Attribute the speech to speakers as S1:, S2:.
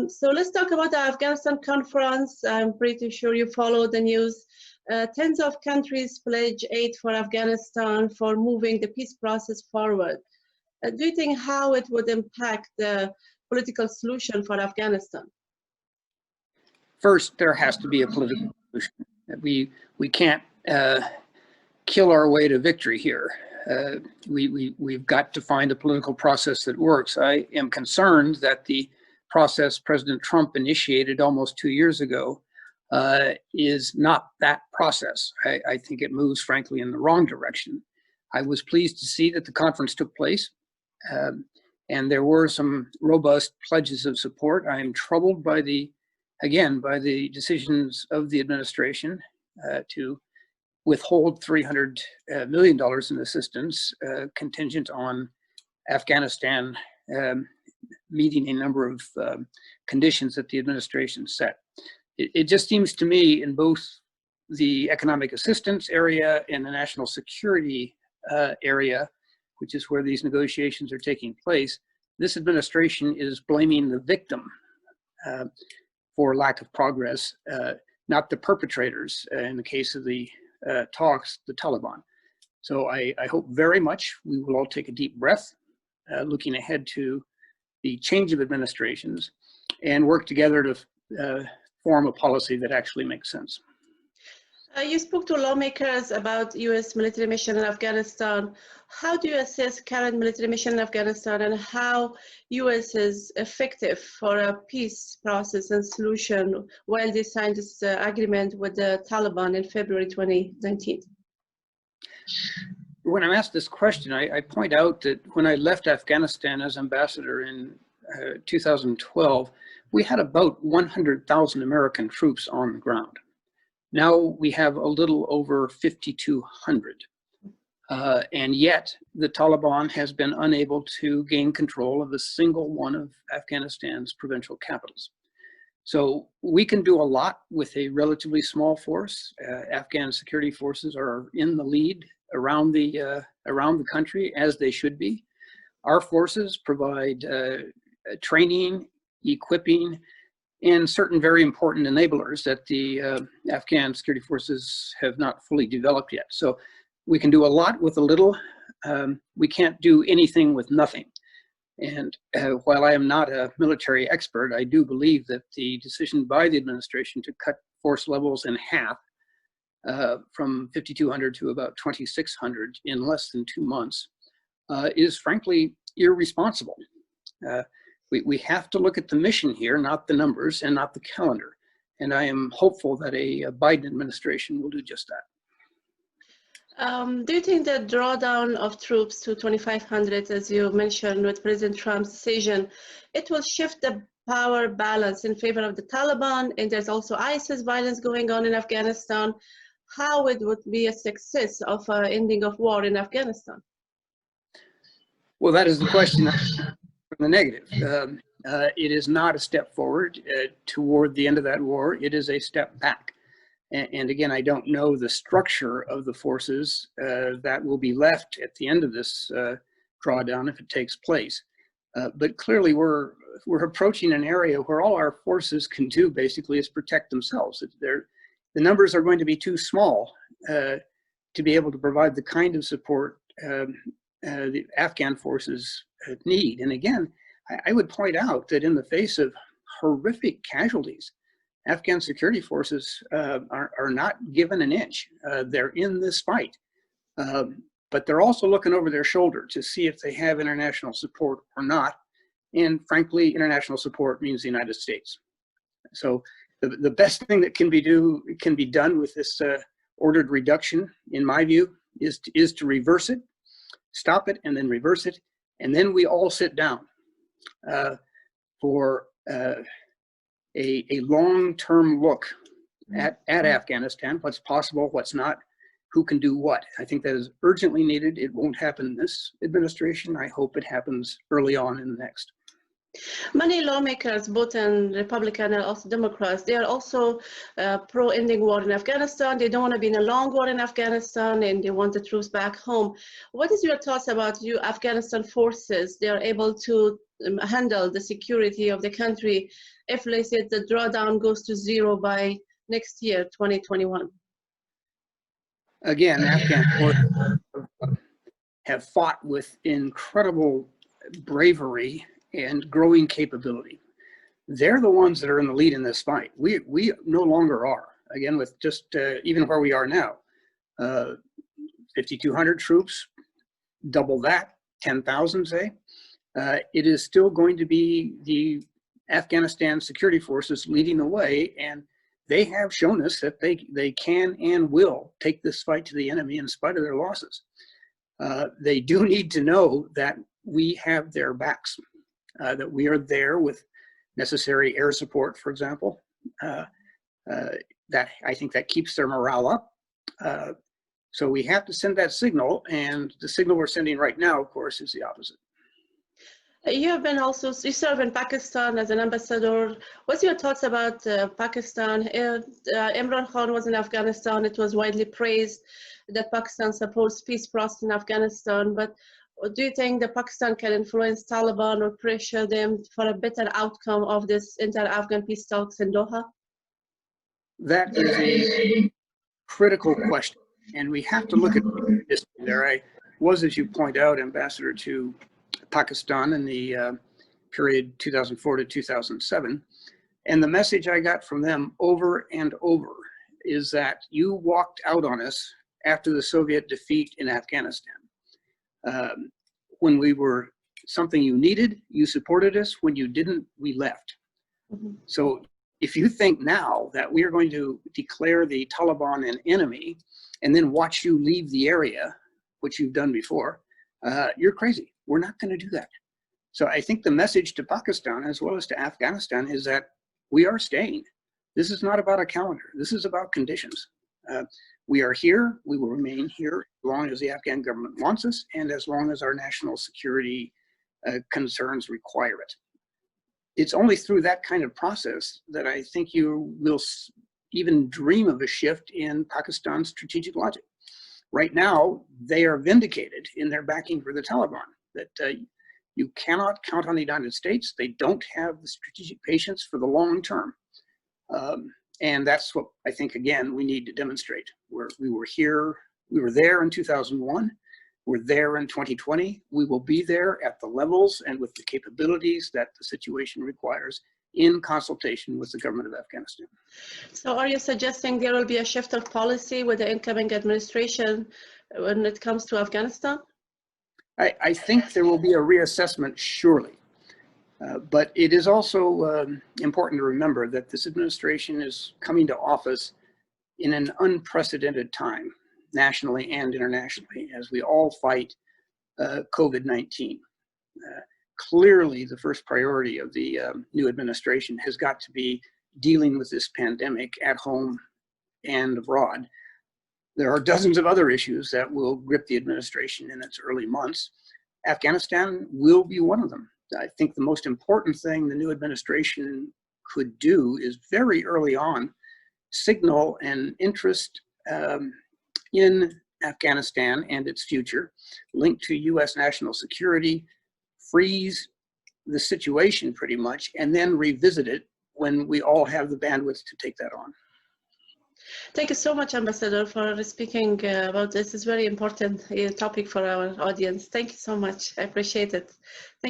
S1: So let's talk about the Afghanistan conference. I'm pretty sure you follow the news. Tens of countries pledge aid for Afghanistan for moving the peace process forward. Do you think how it would impact the political solution for Afghanistan?
S2: First, there has to be a political solution. We can't kill our way to victory here. We've got to find a political process that works. I am concerned that the process President Trump initiated almost 2 years ago is not that process. I think it moves, frankly, in the wrong direction. I was pleased to see that the conference took place, and there were some robust pledges of support. I am troubled by the decisions of the administration to withhold $300 million in assistance contingent on Afghanistan meeting a number of conditions that the administration set. It just seems to me in both the economic assistance area and the national security area, which is where these negotiations are taking place, this administration is blaming the victim for lack of progress, not the perpetrators in the case of the talks, the Taliban. So I hope very much we will all take a deep breath, looking ahead to the change of administrations and work together to form a policy that actually makes sense.
S1: You spoke to lawmakers about U.S. military mission in Afghanistan. How do you assess current military mission in Afghanistan and how U.S. is effective for a peace process and solution while they signed this agreement with the Taliban in February 2019?
S2: When I'm asked this question, I point out that when I left Afghanistan as ambassador in 2012, we had about 100,000 American troops on the ground. Now we have a little over 5,200. And yet the Taliban has been unable to gain control of a single one of Afghanistan's provincial capitals. So we can do a lot with a relatively small force. Afghan security forces are in the lead around the country, as they should be. Our forces provide training, equipping, and certain very important enablers that the Afghan security forces have not fully developed yet. So we can do a lot with a little. We can't do anything with nothing. And while I am not a military expert, I do believe that the decision by the administration to cut force levels in half from 5,200 to about 2,600 in less than 2 months is frankly irresponsible. We have to look at the mission here, not the numbers and not the calendar. And I am hopeful that a Biden administration will do just that.
S1: Do you think the drawdown of troops to 2,500, as you mentioned with President Trump's decision, it will shift the power balance in favor of the Taliban? And there's also ISIS violence going on in Afghanistan. How it would be a success of ending of war in Afghanistan?
S2: Well, that is the question. The negative. It is not a step forward toward the end of that war. It is a step back. And again, I don't know the structure of the forces that will be left at the end of this drawdown if it takes place. But clearly we're approaching an area where all our forces can do basically is protect themselves. The numbers are going to be too small to be able to provide the kind of support the Afghan forces need. And again, I would point out that in the face of horrific casualties, Afghan security forces are not given an inch. They're in this fight, but they're also looking over their shoulder to see if they have international support or not. And frankly, international support means the United States. So the best thing that can be done with this ordered reduction, in my view, is to reverse it, stop it, and then reverse it. And then we all sit down for a long-term look at Afghanistan, what's possible, what's not, who can do what. I think that is urgently needed. It won't happen in this administration. I hope it happens early on in the next.
S1: Many lawmakers, both in Republican and also Democrats, they are also pro-ending war in Afghanistan. They don't want to be in a long war in Afghanistan, and they want the troops back home. What is your thoughts about you Afghanistan forces? They are able to handle the security of the country if, let's say, the drawdown goes to zero by next year, 2021?
S2: Again, Afghan forces have fought with incredible bravery and growing capability. They're the ones that are in the lead in this fight. We no longer are. Again, with just even where we are now, 5,200 troops, double that, 10,000 say. It is still going to be the Afghanistan security forces leading the way, and they have shown us that they can and will take this fight to the enemy in spite of their losses. They do need to know that we have their backs, that we are there with necessary air support, for example. That I think that keeps their morale up. So we have to send that signal, and the signal we're sending right now, of course, is the opposite.
S1: You have been also, you serve in Pakistan as an ambassador. What's your thoughts about Pakistan? Imran Khan was in Afghanistan. It was widely praised that Pakistan supports peace process in Afghanistan. But do you think that Pakistan can influence Taliban or pressure them for a better outcome of this inter-Afghan peace talks in Doha?
S2: That is a critical question, and we have to look at this there. I was, as you point out, ambassador to Pakistan in the period 2004 to 2007. And the message I got from them over and over is that you walked out on us after the Soviet defeat in Afghanistan. When we were something you needed, you supported us. When you didn't, we left. Mm-hmm. So if you think now that we are going to declare the Taliban an enemy and then watch you leave the area, which you've done before, you're crazy. We're not going to do that. So I think the message to Pakistan as well as to Afghanistan is that we are staying. This is not about a calendar. This is about conditions. We are here. We will remain here as long as the Afghan government wants us and as long as our national security concerns require it. It's only through that kind of process that I think you will even dream of a shift in Pakistan's strategic logic. Right now, they are vindicated in their backing for the Taliban, that you cannot count on the United States. They don't have the strategic patience for the long term. And that's what I think, again, we need to demonstrate. We were there in 2001. We're there in 2020. We will be there at the levels and with the capabilities that the situation requires in consultation with the government of Afghanistan.
S1: So are you suggesting there will be a shift of policy with the incoming administration when it comes to Afghanistan?
S2: I think there will be a reassessment, surely. But it is also important to remember that this administration is coming to office in an unprecedented time, nationally and internationally, as we all fight COVID-19. Clearly, the first priority of the new administration has got to be dealing with this pandemic at home and abroad. There are dozens of other issues that will grip the administration in its early months. Afghanistan will be one of them. I think the most important thing the new administration could do is very early on signal an interest in Afghanistan and its future, linked to U.S. national security, freeze the situation pretty much, and then revisit it when we all have the bandwidth to take that on.
S1: Thank you so much, Ambassador, for speaking about this. It's a very important topic for our audience. Thank you so much. I appreciate it. Thank you.